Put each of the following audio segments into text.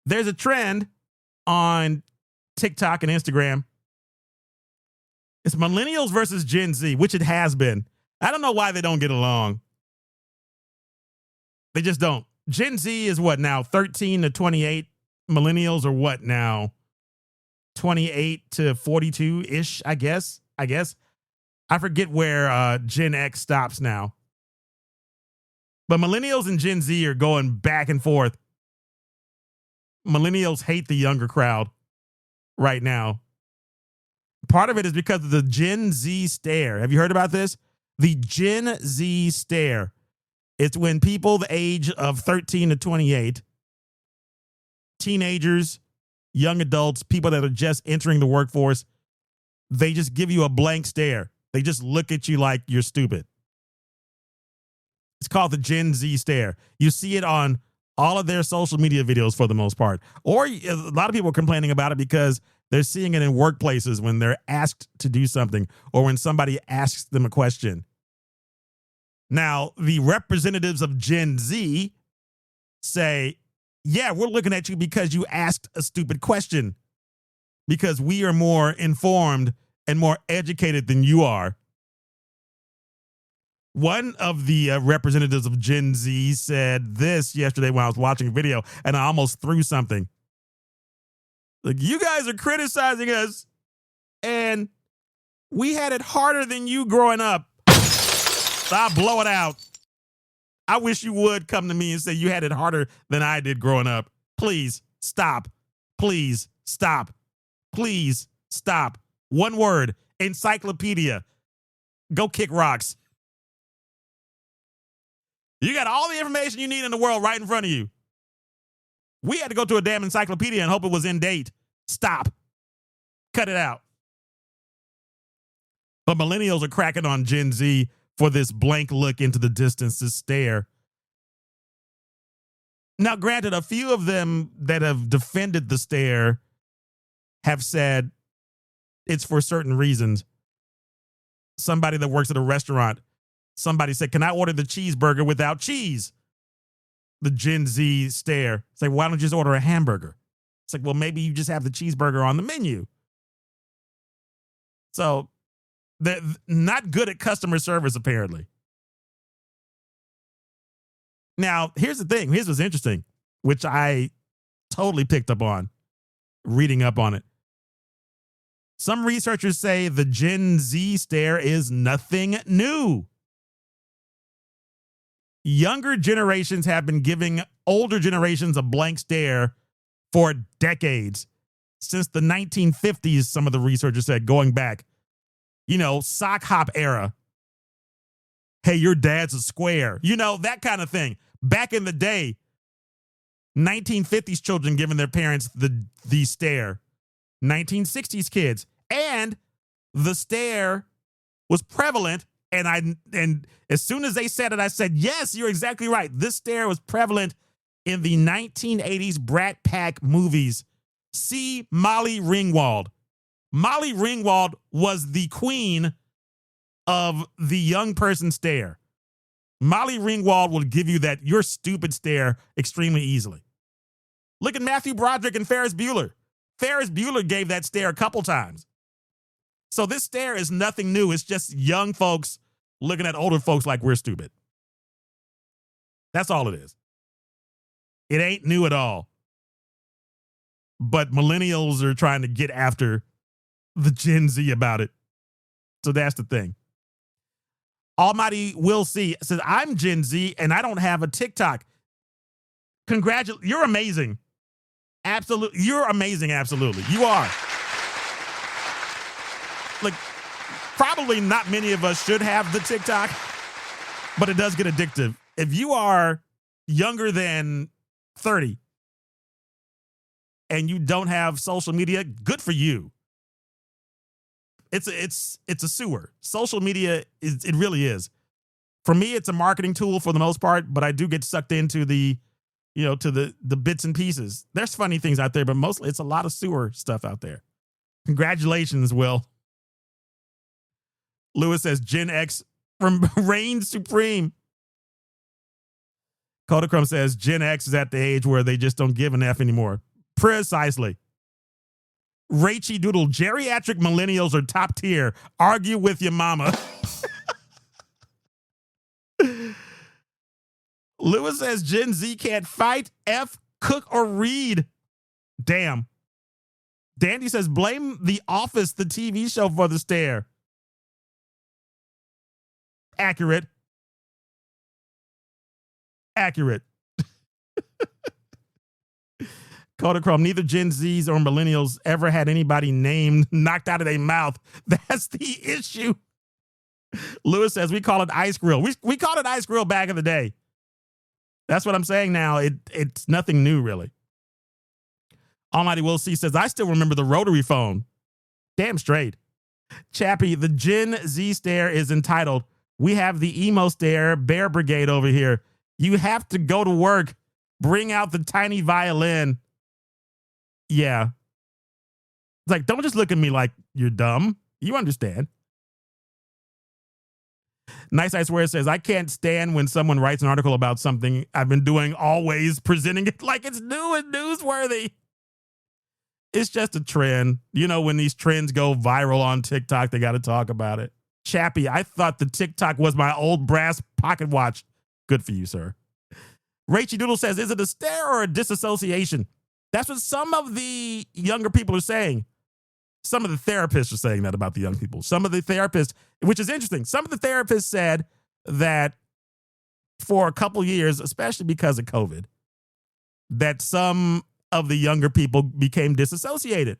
There's a trend on TikTok and Instagram. It's millennials versus Gen Z, which it has been. I don't know why they don't get along. They just don't. Gen Z is what now? 13 to 28. Millennials are what now? 28 to 42-ish, I guess. I forget where Gen X stops now. But millennials and Gen Z are going back and forth. Millennials hate the younger crowd right now. Part of it is because of the Gen Z stare. Have you heard about this? The Gen Z stare. It's when people the age of 13 to 28, teenagers, young adults, people that are just entering the workforce, they just give you a blank stare. They just look at you like you're stupid. It's called the Gen Z stare. You see it on all of their social media videos for the most part. Or a lot of people are complaining about it because they're seeing it in workplaces when they're asked to do something or when somebody asks them a question. Now, the representatives of Gen Z say, yeah, we're looking at you because you asked a stupid question, because we are more informed and more educated than you are. One of the representatives of Gen Z said this yesterday when I was watching a video, and I almost threw something. Like, you guys are criticizing us, and we had it harder than you growing up. I'll blow it out. I wish you would come to me and say you had it harder than I did growing up. Please stop. Please stop. Please stop. One word, encyclopedia. Go kick rocks. You got all the information you need in the world right in front of you. We had to go to a damn encyclopedia and hope it was in date. Stop. Cut it out. But millennials are cracking on Gen Z for this blank look into the distance, this stare. Now, granted, a few of them that have defended the stare have said it's for certain reasons. Somebody that works at a restaurant, somebody said, can I order the cheeseburger without cheese? The Gen Z stare. It's like, why don't you just order a hamburger? It's like, well, maybe you just have the cheeseburger on the menu. So they're not good at customer service, apparently. Now, here's the thing. Here's what's interesting, which I totally picked up on, reading up on it. Some researchers say the Gen Z stare is nothing new. Younger generations have been giving older generations a blank stare for decades. Since the 1950s, some of the researchers said, going back. You know, sock hop era. Hey, your dad's a square. You know, that kind of thing. Back in the day, 1950s children giving their parents the stare. 1960s kids. And the stare was prevalent. And as soon as they said it, I said, yes, you're exactly right. This stare was prevalent in the 1980s Brat Pack movies. See Molly Ringwald. Molly Ringwald was the queen of the young person stare. Molly Ringwald will give you that you're stupid stare extremely easily. Look at Matthew Broderick and Ferris Bueller. Ferris Bueller gave that stare a couple times. So this stare is nothing new. It's just young folks looking at older folks like we're stupid. That's all it is. It ain't new at all. But millennials are trying to get after the Gen Z about it. So that's the thing. Almighty Will C says, I'm Gen Z and I don't have a TikTok. Congratulations. You're amazing. Absolutely. You're amazing. Absolutely. You are. Like, probably not many of us should have the TikTok, but it does get addictive. If you are younger than 30 and you don't have social media, good for you. It's a sewer. Social media it really is. For me, it's a marketing tool for the most part, but I do get sucked into the bits and pieces. There's funny things out there, but mostly it's a lot of sewer stuff out there. Congratulations, Will. Lewis says Gen X from reigns supreme. Kodachrome says Gen X is at the age where they just don't give an F anymore. Precisely. Rachy Doodle, geriatric millennials are top tier. Argue with your mama. Lewis says Gen Z can't fight, F, cook, or read. Damn. Dandy says blame The Office, the TV show, for the stare. Accurate. Accurate. Kodachrome, neither Gen Zs or millennials ever had anybody named knocked out of their mouth. That's the issue. Lewis says we call it ice grill. We called it ice grill back in the day. That's what I'm saying now. It's nothing new, really. Almighty Will C says, I still remember the rotary phone. Damn straight. Chappie, the Gen Z stare is entitled, we have the emo stare, Bear Brigade over here. You have to go to work. Bring out the tiny violin. Yeah. It's like, don't just look at me like you're dumb. You understand. Nice I Swear says, I can't stand when someone writes an article about something I've been doing, always presenting it like it's new and newsworthy. It's just a trend. You know, when these trends go viral on TikTok, they got to talk about it. Chappie, I thought the TikTok was my old brass pocket watch. Good for you, sir. Rachy Doodle says, is it a stare or a disassociation? That's what some of the younger people are saying. Some of the therapists are saying that about the young people. Some of the therapists, which is interesting, some of the therapists said that for a couple years, especially because of COVID, that some of the younger people became disassociated.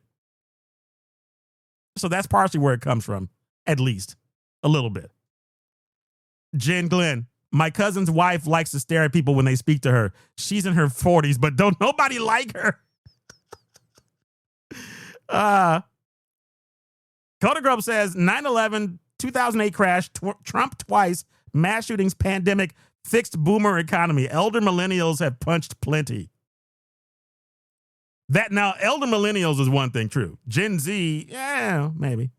So that's partially where it comes from, at least a little bit. Jen Glenn, my cousin's wife likes to stare at people when they speak to her. She's in her 40s, but don't nobody like her. Coda Grub says 9/11, 2008 crash, Trump twice, mass shootings, pandemic, fixed boomer economy. Elder millennials have punched plenty. That now, elder millennials is one thing true. Gen Z, yeah, maybe.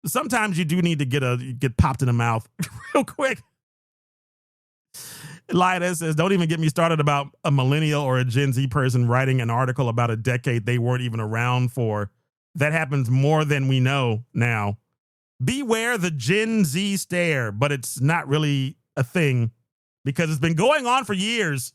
Sometimes you do need to get popped in the mouth real quick. Lyda says, don't even get me started about a millennial or a Gen Z person writing an article about a decade they weren't even around for. That happens more than we know now. Beware the Gen Z stare, but it's not really a thing because it's been going on for years.